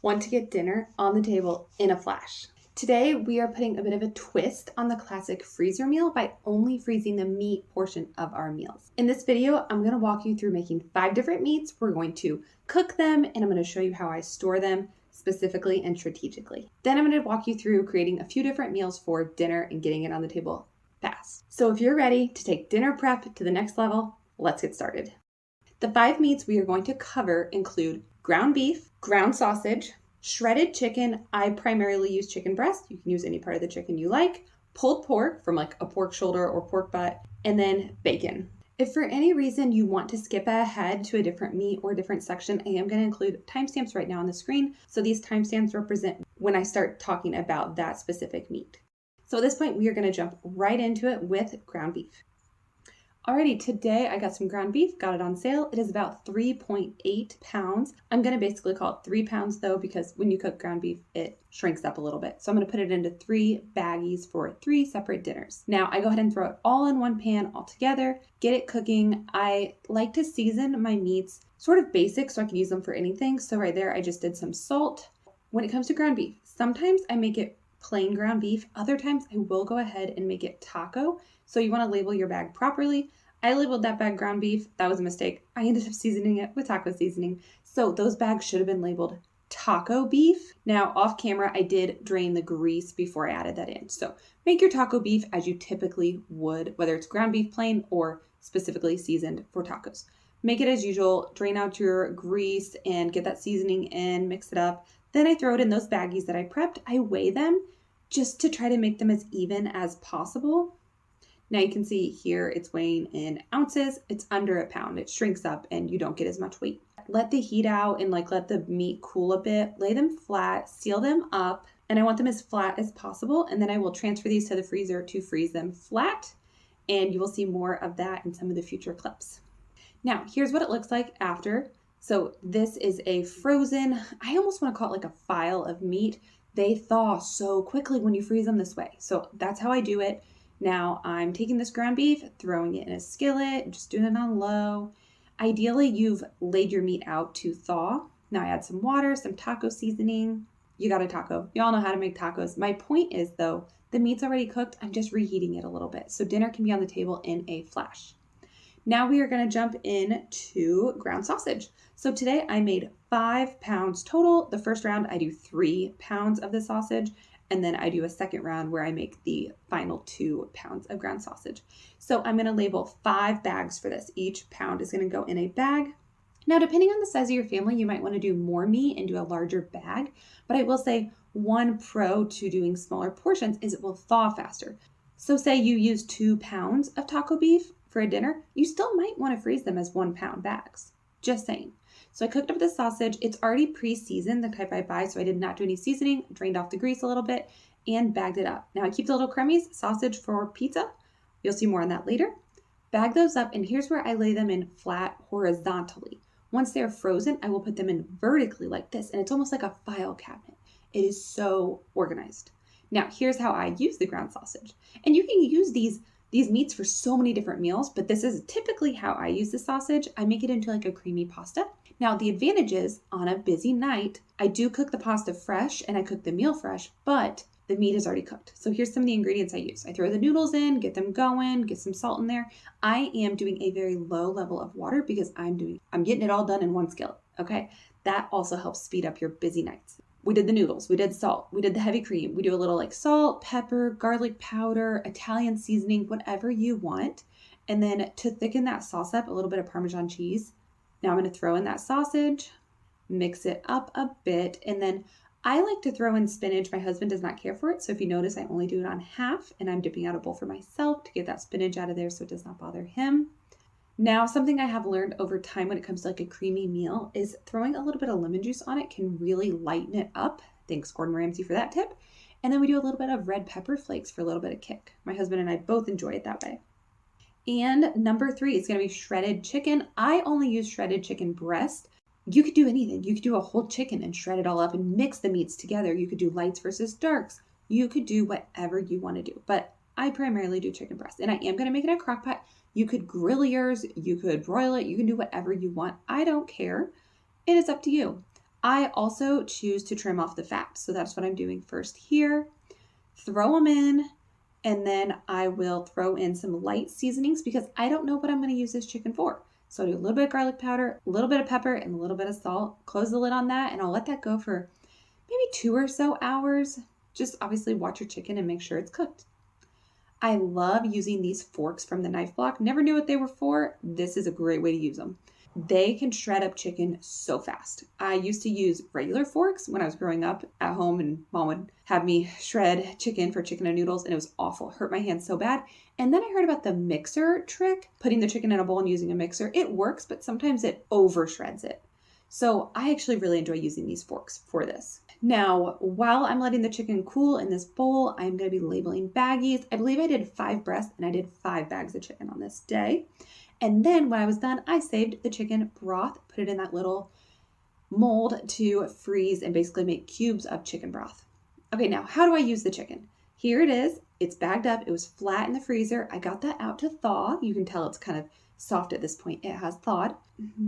Want to get dinner on the table in a flash. Today, we are putting a bit of a twist on the classic freezer meal by only freezing the meat portion of our meals. In this video, I'm going to walk you through making 5 different meats. We're going to cook them, and I'm going to show you how I store them specifically and strategically. Then I'm going to walk you through creating a few different meals for dinner and getting it on the table fast. So if you're ready to take dinner prep to the next level, let's get started. The 5 meats we are going to cover include ground beef, ground sausage, shredded chicken. I primarily use chicken breast. You can use any part of the chicken you like. Pulled pork from like a pork shoulder or pork butt, and then bacon. If for any reason you want to skip ahead to a different meat or a different section, I am going to include timestamps right now on the screen. So these timestamps represent when I start talking about that specific meat. So at this point, we are going to jump right into it with ground beef. Alrighty, today I got some ground beef, got it on sale. It is about 3.8 pounds. I'm going to basically call it 3 pounds though, because when you cook ground beef, it shrinks up a little bit. So I'm going to put it into 3 baggies for 3 separate dinners. Now I go ahead and throw it all in one pan all together, get it cooking. I like to season my meats sort of basic so I can use them for anything. So right there, I just did some salt. When it comes to ground beef, sometimes I make it plain ground beef. Other times I will go ahead and make it taco. So you want to label your bag properly. I labeled that bag ground beef. That was a mistake. I ended up seasoning it with taco seasoning. So those bags should have been labeled taco beef. Now off camera, I did drain the grease before I added that in. So make your taco beef as you typically would, whether it's ground beef plain or specifically seasoned for tacos. Make it as usual, drain out your grease and get that seasoning in, mix it up. Then I throw it in those baggies that I prepped. I weigh them just to try to make them as even as possible. Now you can see here it's weighing in ounces. It's under a pound. It shrinks up and you don't get as much weight. Let the heat out and let the meat cool a bit. Lay them flat, seal them up, and I want them as flat as possible. And then I will transfer these to the freezer to freeze them flat. And you will see more of that in some of the future clips. Now here's what it looks like after. So this is a frozen, I almost want to call it like a file of meat. They thaw so quickly when you freeze them this way. So that's how I do it. Now I'm taking this ground beef, throwing it in a skillet, just doing it on low. Ideally, you've laid your meat out to thaw. Now I add some water, some taco seasoning. You got a taco. You all know how to make tacos. My point is though, the meat's already cooked. I'm just reheating it a little bit. So dinner can be on the table in a flash. Now we are going to jump into ground sausage. So today I made 5 pounds total. The first round I do 3 pounds of the sausage, and then I do a second round where I make the final 2 pounds of ground sausage. So I'm going to label 5 bags for this. Each pound is going to go in a bag. Now, depending on the size of your family, you might want to do more meat and do a larger bag. But I will say one pro to doing smaller portions is it will thaw faster. So say you use 2 pounds of taco beef for a dinner, you still might want to freeze them as 1 pound bags. Just saying. So I cooked up the sausage. It's already pre-seasoned, the type I buy, so I did not do any seasoning, drained off the grease a little bit, and bagged it up. Now I keep the little crummies, sausage for pizza. You'll see more on that later. Bag those up, and here's where I lay them in flat horizontally. Once they're frozen, I will put them in vertically like this, and it's almost like a file cabinet. It is so organized. Now here's how I use the ground sausage. And you can use these meats for so many different meals, but this is typically how I use the sausage. I make it into like a creamy pasta. Now the advantage is on a busy night, I do cook the pasta fresh and I cook the meal fresh, but the meat is already cooked. So here's some of the ingredients I use. I throw the noodles in, get them going, get some salt in there. I am doing a very low level of water because I'm getting it all done in one skillet. Okay. That also helps speed up your busy nights. We did the noodles, we did salt, we did the heavy cream. We do a little like salt, pepper, garlic powder, Italian seasoning, whatever you want. And then to thicken that sauce up, a little bit of Parmesan cheese. Now I'm going to throw in that sausage, mix it up a bit. And then I like to throw in spinach. My husband does not care for it. So if you notice, I only do it on half and I'm dipping out a bowl for myself to get that spinach out of there so it does not bother him. Now, something I have learned over time when it comes to like a creamy meal is throwing a little bit of lemon juice on it can really lighten it up. Thanks, Gordon Ramsay, for that tip. And then we do a little bit of red pepper flakes for a little bit of kick. My husband and I both enjoy it that way. And number 3 is going to be shredded chicken. I only use shredded chicken breast. You could do anything. You could do a whole chicken and shred it all up and mix the meats together. You could do lights versus darks. You could do whatever you want to do. But I primarily do chicken breast. And I am going to make it in a crock pot. You could grill yours. You could broil it. You can do whatever you want. I don't care. It is up to you. I also choose to trim off the fat. So that's what I'm doing first here. Throw them in, and then I will throw in some light seasonings because I don't know what I'm going to use this chicken for. So I do a little bit of garlic powder, a little bit of pepper, and a little bit of salt. Close the lid on that, and I'll let that go for maybe 2 or so hours. Just obviously watch your chicken and make sure it's cooked. I love using these forks from the Knife Block. Never knew what they were for. This is a great way to use them. They can shred up chicken so fast. I used to use regular forks when I was growing up at home, and mom would have me shred chicken for chicken and noodles, and it was awful. Hurt my hands so bad. And then I heard about the mixer trick, putting the chicken in a bowl and using a mixer. It works, but sometimes it over shreds it. So I actually really enjoy using these forks for this. Now, while I'm letting the chicken cool in this bowl, I'm going to be labeling baggies. I believe I did 5 breasts and I did 5 bags of chicken on this day. And then when I was done, I saved the chicken broth, put it in that little mold to freeze and basically make cubes of chicken broth. Okay, now how do I use the chicken? Here it is. It's bagged up. It was flat in the freezer. I got that out to thaw. You can tell it's kind of soft at this point. It has thawed.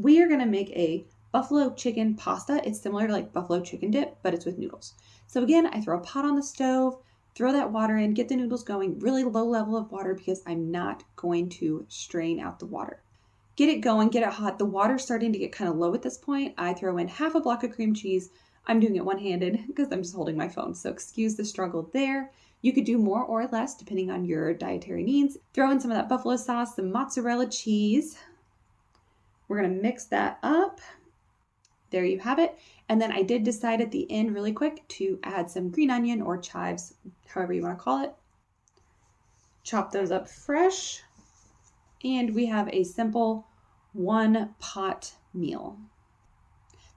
We are going to make a buffalo chicken pasta. It's similar to like buffalo chicken dip, but it's with noodles. So again, I throw a pot on the stove, throw that water in, get the noodles going, really low level of water because I'm not going to strain out the water. Get it going, get it hot. The water's starting to get kind of low at this point. I throw in half a block of cream cheese. I'm doing it one-handed because I'm just holding my phone, so excuse the struggle there. You could do more or less depending on your dietary needs. Throw in some of that buffalo sauce, some mozzarella cheese. We're going to mix that up. There you have it. And then I did decide at the end really quick to add some green onion or chives, however you want to call it. Chop those up fresh. And we have a simple 1-pot meal.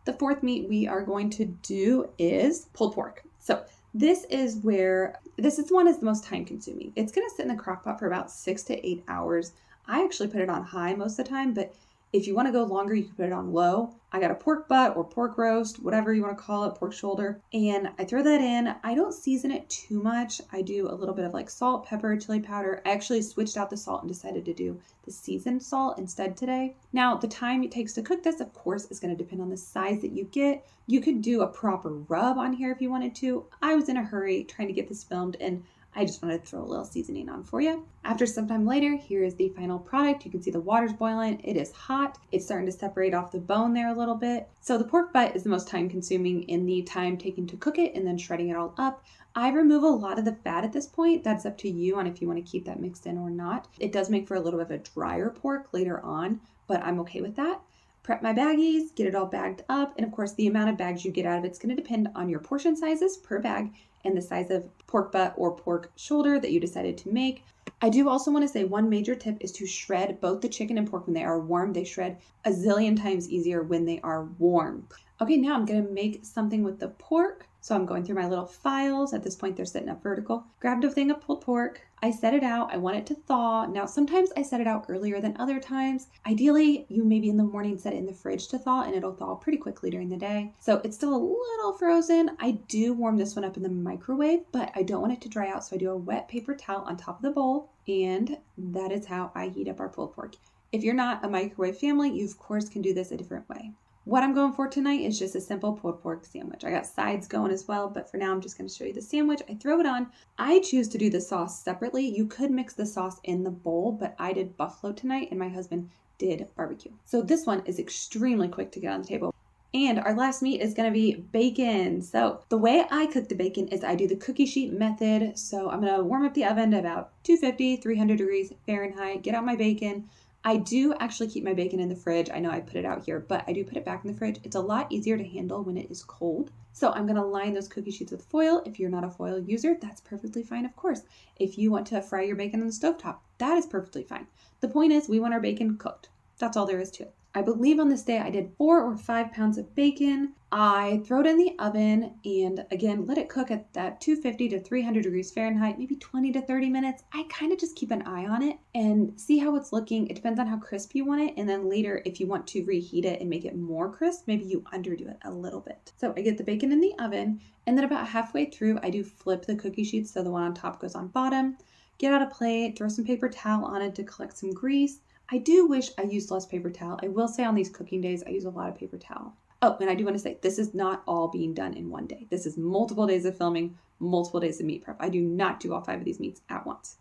The fourth meat we are going to do is pulled pork. So this one is the most time consuming. It's going to sit in the crock pot for about 6 to 8 hours. I actually put it on high most of the time, but if you want to go longer, you can put it on low. I got a pork butt or pork roast, whatever you want to call it, pork shoulder. And I throw that in. I don't season it too much. I do a little bit of like salt, pepper, chili powder. I actually switched out the salt and decided to do the seasoned salt instead today. Now, the time it takes to cook this, of course, is going to depend on the size that you get. You could do a proper rub on here if you wanted to. I was in a hurry trying to get this filmed, and I just wanted to throw a little seasoning on for you. After some time later, here is the final product. You can see the water's boiling. It is hot. It's starting to separate off the bone there a little bit. So the pork butt is the most time consuming in the time taken to cook it and then shredding it all up. I remove a lot of the fat at this point. That's up to you on if you want to keep that mixed in or not. It does make for a little bit of a drier pork later on, but I'm okay with that. Prep my baggies, get it all bagged up, and of course the amount of bags you get out of it's going to depend on your portion sizes per bag and the size of pork butt or pork shoulder that you decided to make. I do also want to say one major tip is to shred both the chicken and pork when they are warm. They shred a zillion times easier when they are warm. Okay, now I'm going to make something with the pork. So I'm going through my little files. At this point, they're sitting up vertical. Grabbed a thing of pulled pork. I set it out. I want it to thaw. Now, sometimes I set it out earlier than other times. Ideally, you maybe in the morning set it in the fridge to thaw, and it'll thaw pretty quickly during the day. So it's still a little frozen. I do warm this one up in the microwave, but I don't want it to dry out. So I do a wet paper towel on top of the bowl, and that is how I heat up our pulled pork. If you're not a microwave family, you of course can do this a different way. What I'm going for tonight is just a simple pulled pork sandwich. I got sides going as well, but for now I'm just going to show you the sandwich. I throw it on. I choose to do the sauce separately. You could mix the sauce in the bowl, but I did buffalo tonight and my husband did barbecue. So this one is extremely quick to get on the table. And our last meat is going to be bacon. So the way I cook the bacon is I do the cookie sheet method. So I'm going to warm up the oven to about 250, 300 degrees Fahrenheit, get out my bacon. I do actually keep my bacon in the fridge. I know I put it out here, but I do put it back in the fridge. It's a lot easier to handle when it is cold. So I'm going to line those cookie sheets with foil. If you're not a foil user, that's perfectly fine, of course. If you want to fry your bacon on the stovetop, that is perfectly fine. The point is we want our bacon cooked. That's all there is to it. I believe on this day I did 4 or 5 pounds of bacon. I throw it in the oven and again, let it cook at that 250 to 300 degrees Fahrenheit, maybe 20 to 30 minutes. I kind of just keep an eye on it and see how it's looking. It depends on how crisp you want it. And then later, if you want to reheat it and make it more crisp, maybe you underdo it a little bit. So I get the bacon in the oven and then about halfway through, I do flip the cookie sheets. So the one on top goes on bottom, get out a plate, throw some paper towel on it to collect some grease. I do wish I used less paper towel. I will say on these cooking days, I use a lot of paper towel. Oh, and I do want to say, this is not all being done in one day. This is multiple days of filming, multiple days of meat prep. I do not do all 5 of these meats at once.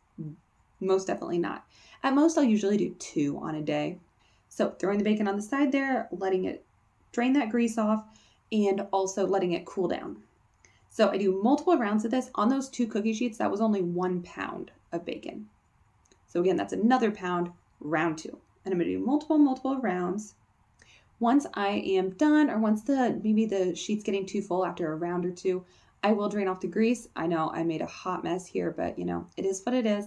Most definitely not. At most, I'll usually do 2 on a day. So throwing the bacon on the side there, letting it drain that grease off, and also letting it cool down. So I do multiple rounds of this. On those 2 cookie sheets, that was only 1 pound of bacon. So again, that's another pound, round 2. And I'm going to do multiple rounds. Once I am done, or once maybe the sheet's getting too full after a round or 2, I will drain off the grease. I know I made a hot mess here, but it is what it is.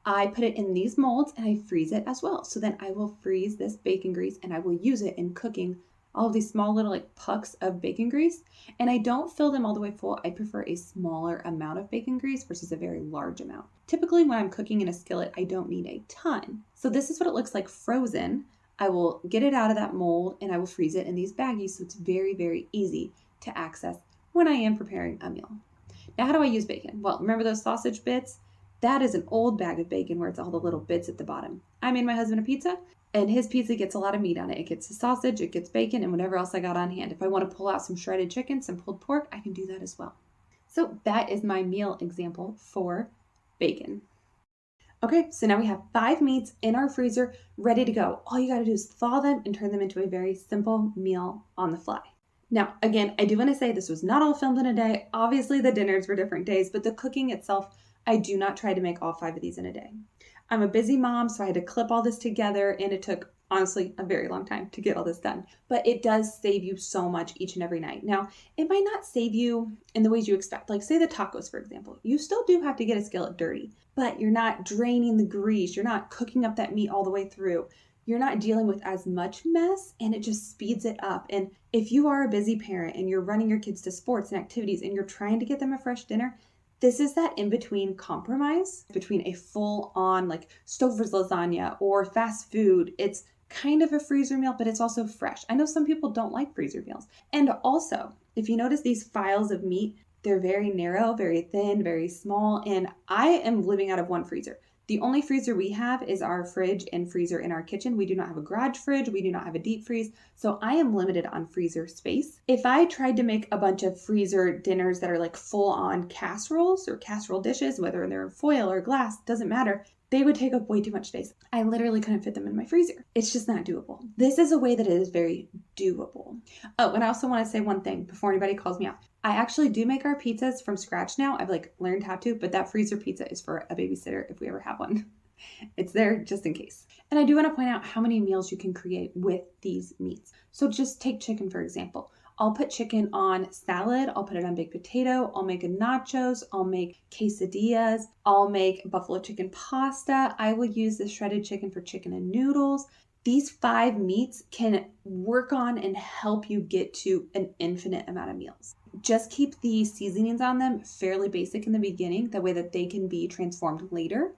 I put it in these molds and I freeze it as well. So then I will freeze this bacon grease and I will use it in cooking all of these small little pucks of bacon grease. And I don't fill them all the way full. I prefer a smaller amount of bacon grease versus a very large amount. Typically when I'm cooking in a skillet, I don't need a ton. So this is what it looks like frozen. I will get it out of that mold and I will freeze it in these baggies so it's very, very easy to access when I am preparing a meal. Now, how do I use bacon? Well, remember those sausage bits? That is an old bag of bacon where it's all the little bits at the bottom. I made my husband a pizza and his pizza gets a lot of meat on it. It gets the sausage, it gets bacon, and whatever else I got on hand. If I want to pull out some shredded chicken, some pulled pork, I can do that as well. So that is my meal example for bacon. Okay, so now we have 5 meats in our freezer ready to go. All you got to do is thaw them and turn them into a very simple meal on the fly. Now, again, I do want to say this was not all filmed in a day. Obviously, the dinners were different days, but the cooking itself, I do not try to make all 5 of these in a day. I'm a busy mom, so I had to clip all this together, and it took, honestly, a very long time to get all this done. But it does save you so much each and every night. Now, it might not save you in the ways you expect. Like, say the tacos, for example. You still do have to get a skillet dirty, but you're not draining the grease. You're not cooking up that meat all the way through. You're not dealing with as much mess, and it just speeds it up. And if you are a busy parent and you're running your kids to sports and activities and you're trying to get them a fresh dinner, this is that in-between compromise between a full-on Stouffer's lasagna or fast food. It's kind of a freezer meal, but it's also fresh. I know some people don't like freezer meals. And also, if you notice these files of meat, they're very narrow, very thin, very small, and I am living out of one freezer. The only freezer we have is our fridge and freezer in our kitchen. We do not have a garage fridge. We do not have a deep freeze. So I am limited on freezer space. If I tried to make a bunch of freezer dinners that are full on casseroles or casserole dishes, whether they're in foil or glass, doesn't matter, they would take up way too much space. I literally couldn't fit them in my freezer. It's just not doable. This is a way that it is very doable. Oh, and I also want to say one thing before anybody calls me out. I actually do make our pizzas from scratch now. I've learned how to, but that freezer pizza is for a babysitter if we ever have one. It's there just in case. And I do want to point out how many meals you can create with these meats. So just take chicken, for example. I'll put chicken on salad. I'll put it on baked potato. I'll make nachos. I'll make quesadillas. I'll make buffalo chicken pasta. I will use the shredded chicken for chicken and noodles. These 5 meats can work on and help you get to an infinite amount of meals. Just keep the seasonings on them fairly basic in the beginning, that way that they can be transformed later.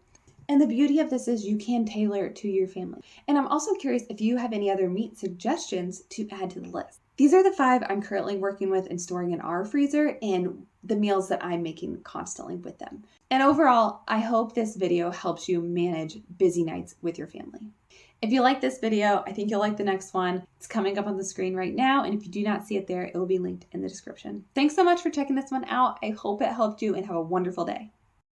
And the beauty of this is you can tailor it to your family. And I'm also curious if you have any other meat suggestions to add to the list. These are the 5 I'm currently working with and storing in our freezer, and the meals that I'm making constantly with them. And overall, I hope this video helps you manage busy nights with your family. If you like this video, I think you'll like the next one. It's coming up on the screen right now, and if you do not see it there, it will be linked in the description. Thanks so much for checking this one out. I hope it helped you, and have a wonderful day.